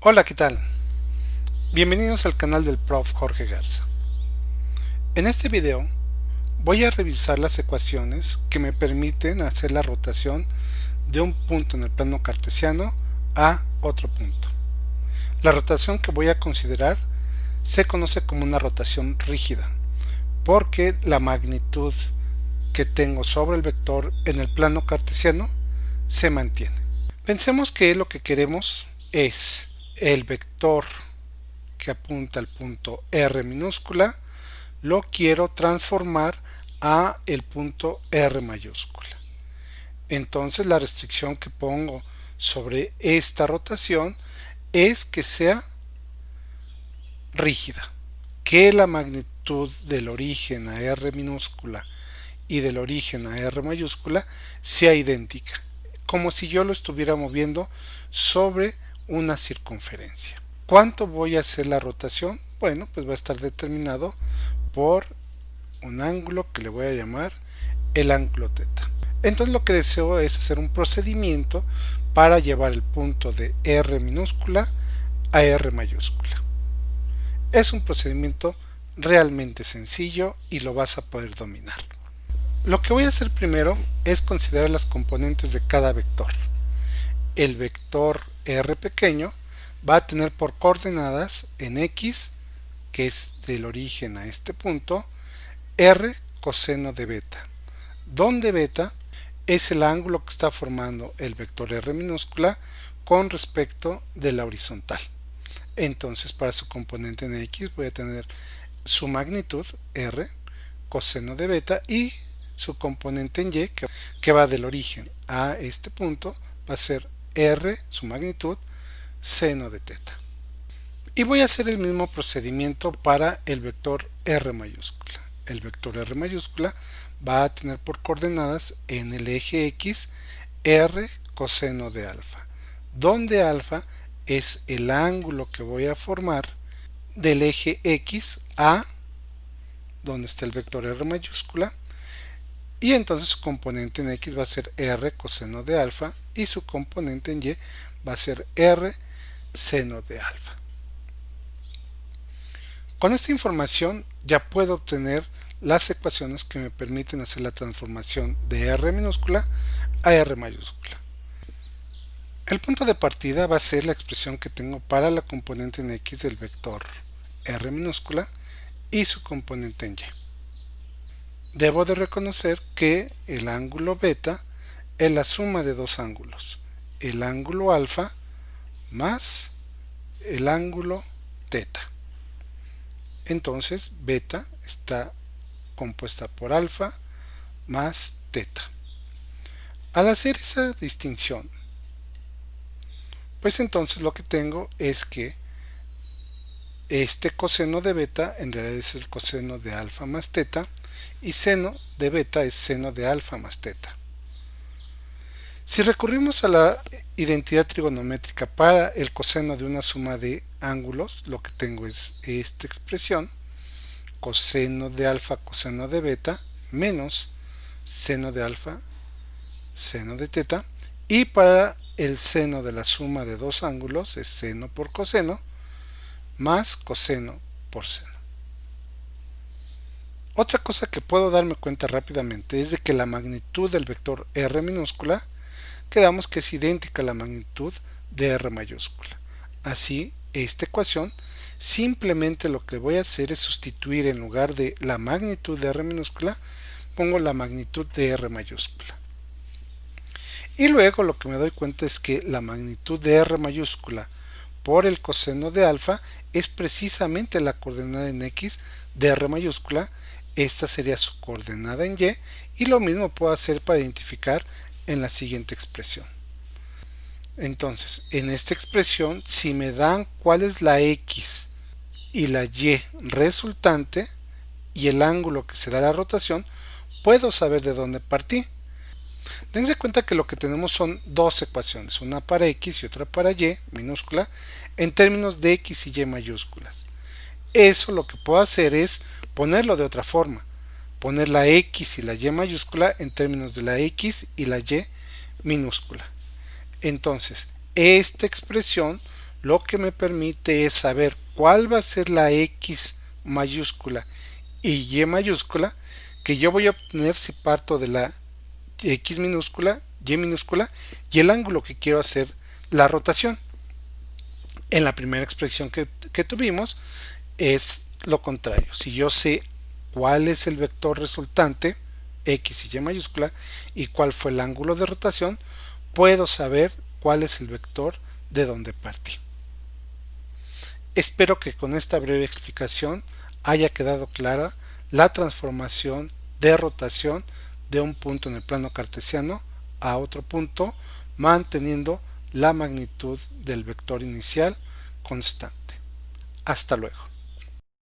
Hola, ¿qué tal? Bienvenidos al canal del Prof. Jorge Garza. En este video voy a revisar las ecuaciones que me permiten hacer la rotación de un punto en el plano cartesiano a otro punto. La rotación que voy a considerar se conoce como una rotación rígida, porque la magnitud que tengo sobre el vector en el plano cartesiano se mantiene. Pensemos que lo que queremos es el vector que apunta al punto R minúscula, lo quiero transformar a el punto R mayúscula. Entonces la restricción que pongo sobre esta rotación es que sea rígida, que la magnitud del origen a R minúscula y del origen a R mayúscula sea idéntica, como si yo lo estuviera moviendo sobre una circunferencia. ¿Cuánto voy a hacer la rotación? Bueno, pues va a estar determinado por un ángulo que le voy a llamar el ángulo teta. Entonces lo que deseo es hacer un procedimiento para llevar el punto de R minúscula a R mayúscula. Es un procedimiento realmente sencillo y lo vas a poder dominar. Lo que voy a hacer primero es considerar las componentes de cada vector. El vector R pequeño va a tener por coordenadas en X, que es del origen a este punto, R coseno de beta, donde beta es el ángulo que está formando el vector R minúscula con respecto de la horizontal. Entonces, para su componente en X voy a tener su magnitud R coseno de beta y su componente en Y, que va del origen a este punto, va a ser R, su magnitud, seno de teta. Y voy a hacer el mismo procedimiento para el vector R mayúscula. El vector R mayúscula va a tener por coordenadas en el eje X R coseno de alfa, donde alfa es el ángulo que voy a formar del eje X a donde está el vector R mayúscula, y entonces su componente en X va a ser R coseno de alfa y su componente en Y va a ser R seno de alfa. Con esta información ya puedo obtener las ecuaciones que me permiten hacer la transformación de R minúscula a R mayúscula. El punto de partida va a ser la expresión que tengo para la componente en X del vector R minúscula y su componente en Y. Debo de reconocer que el ángulo beta es la suma de dos ángulos, el ángulo alfa más el ángulo teta. Entonces beta está compuesta por alfa más teta. Al hacer esa distinción, pues entonces lo que tengo es que este coseno de beta en realidad es el coseno de alfa más teta y seno de beta es seno de alfa más teta. Si recurrimos a la identidad trigonométrica para el coseno de una suma de ángulos, lo que tengo es esta expresión, coseno de alfa coseno de beta menos seno de alfa seno de teta, y para el seno de la suma de dos ángulos es seno por coseno más coseno por seno. Otra cosa que puedo darme cuenta rápidamente es de que la magnitud del vector R minúscula quedamos que es idéntica a la magnitud de R mayúscula. Así, esta ecuación simplemente lo que voy a hacer es sustituir en lugar de la magnitud de R minúscula, pongo la magnitud de R mayúscula. Y luego lo que me doy cuenta es que la magnitud de R mayúscula por el coseno de alfa es precisamente la coordenada en X de R mayúscula. Esta sería su coordenada en y lo mismo puedo hacer para identificar en la siguiente expresión. Entonces, en esta expresión, si me dan cuál es la X y la Y resultante y el ángulo que se da la rotación, puedo saber de dónde partí. Dense cuenta que lo que tenemos son dos ecuaciones, una para X y otra para Y minúscula, en términos de X y Y mayúsculas. Eso lo que puedo hacer es ponerlo de otra forma, poner la X y la Y mayúscula en términos de la X y la Y minúscula. Entonces, esta expresión lo que me permite es saber cuál va a ser la X mayúscula y Y mayúscula que yo voy a obtener si parto de la X minúscula, Y minúscula y el ángulo que quiero hacer la rotación. En la primera expresión que tuvimos es lo contrario. Si yo sé cuál es el vector resultante, X y Y mayúscula, y cuál fue el ángulo de rotación, puedo saber cuál es el vector de donde partí. Espero que con esta breve explicación haya quedado clara la transformación de rotación de un punto en el plano cartesiano a otro punto, manteniendo la magnitud del vector inicial constante. Hasta luego.